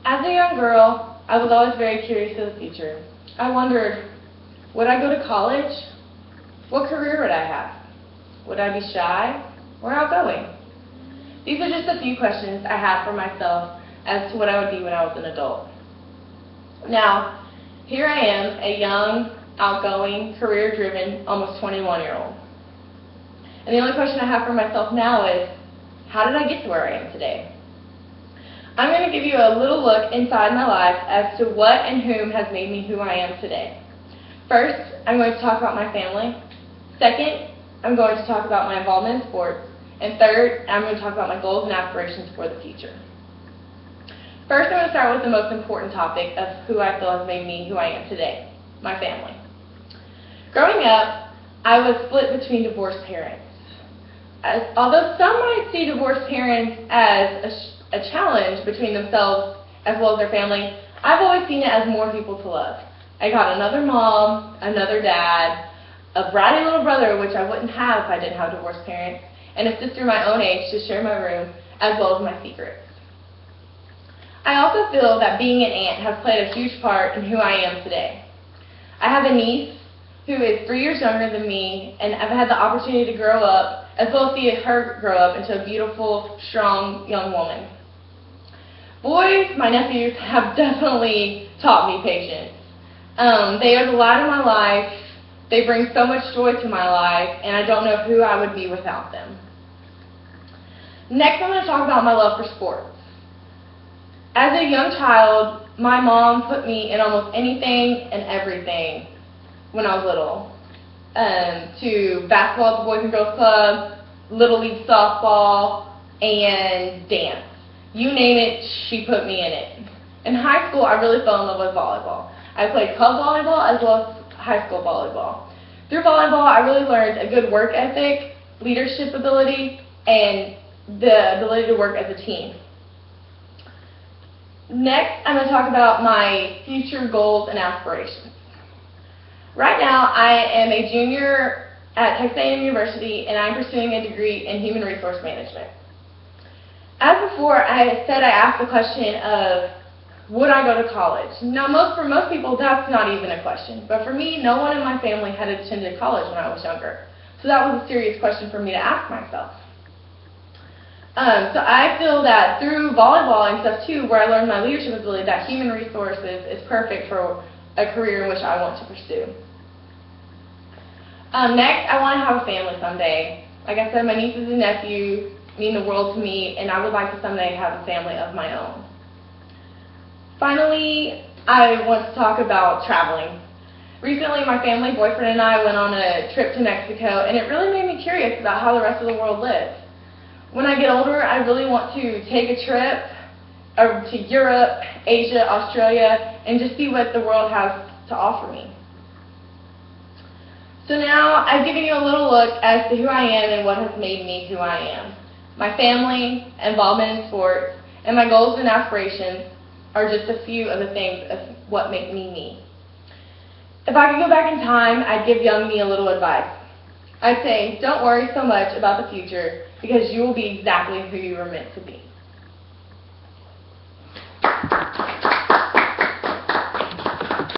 As a young girl, I was always very curious of the future. I wondered, would I go to college? What career would I have? Would I be shy or outgoing? These are just a few questions I had for myself as to what I would be when I was an adult. Now, here I am, a young, outgoing, career-driven, almost 21-year-old. And the only question I have for myself now is, how did I get to where I am today? I'm going to give you a little look inside my life as to what and whom has made me who I am today. First, I'm going to talk about my family. Second, I'm going to talk about my involvement in sports. And third, I'm going to talk about my goals and aspirations for the future. First, I'm going to start with the most important topic of who I feel has made me who I am today, my family. Growing up, I was split between divorced parents. Although some might see divorced parents as a challenge between themselves as well as their family, I've always seen it as more people to love. I got another mom, another dad, a bratty little brother, which I wouldn't have if I didn't have divorced parents, and a sister my own age to share my room, as well as my secrets. I also feel that being an aunt has played a huge part in who I am today. I have a niece who is 3 years younger than me, and I've had the opportunity to grow up, as well as see her grow up into a beautiful, strong young woman. Boys, my nephews, have definitely taught me patience. They are the light of my life. They bring so much joy to my life, and I don't know who I would be without them. Next, I'm going to talk about my love for sports. As a young child, my mom put me in almost anything and everything when I was little. To basketball at the Boys and Girls Club, Little League softball, and dance. You name it, she put me in it. In high school, I really fell in love with volleyball. I played club volleyball as well as high school volleyball. Through volleyball, I really learned a good work ethic, leadership ability, and the ability to work as a team. Next, I'm going to talk about my future goals and aspirations. Right now, I am a junior at Texas A&M University, and I'm pursuing a degree in human resource management. As before, I asked the question of, would I go to college? Now, for most people, that's not even a question. But for me, no one in my family had attended college when I was younger. So that was a serious question for me to ask myself. So I feel that through volleyball and stuff too, where I learned my leadership ability, that human resources is perfect for a career in which I want to pursue. Next, I want to have a family someday. Like I said, my nieces and nephews mean the world to me, and I would like to someday have a family of my own. Finally, I want to talk about traveling. Recently, my family, boyfriend, and I went on a trip to Mexico, and it really made me curious about how the rest of the world lives. When I get older, I really want to take a trip to Europe, Asia, Australia, and just see what the world has to offer me. So now, I've given you a little look as to who I am and what has made me who I am. My family, involvement in sports, and my goals and aspirations are just a few of the things of what make me me. If I could go back in time, I'd give young me a little advice. I'd say, don't worry so much about the future, because you will be exactly who you were meant to be.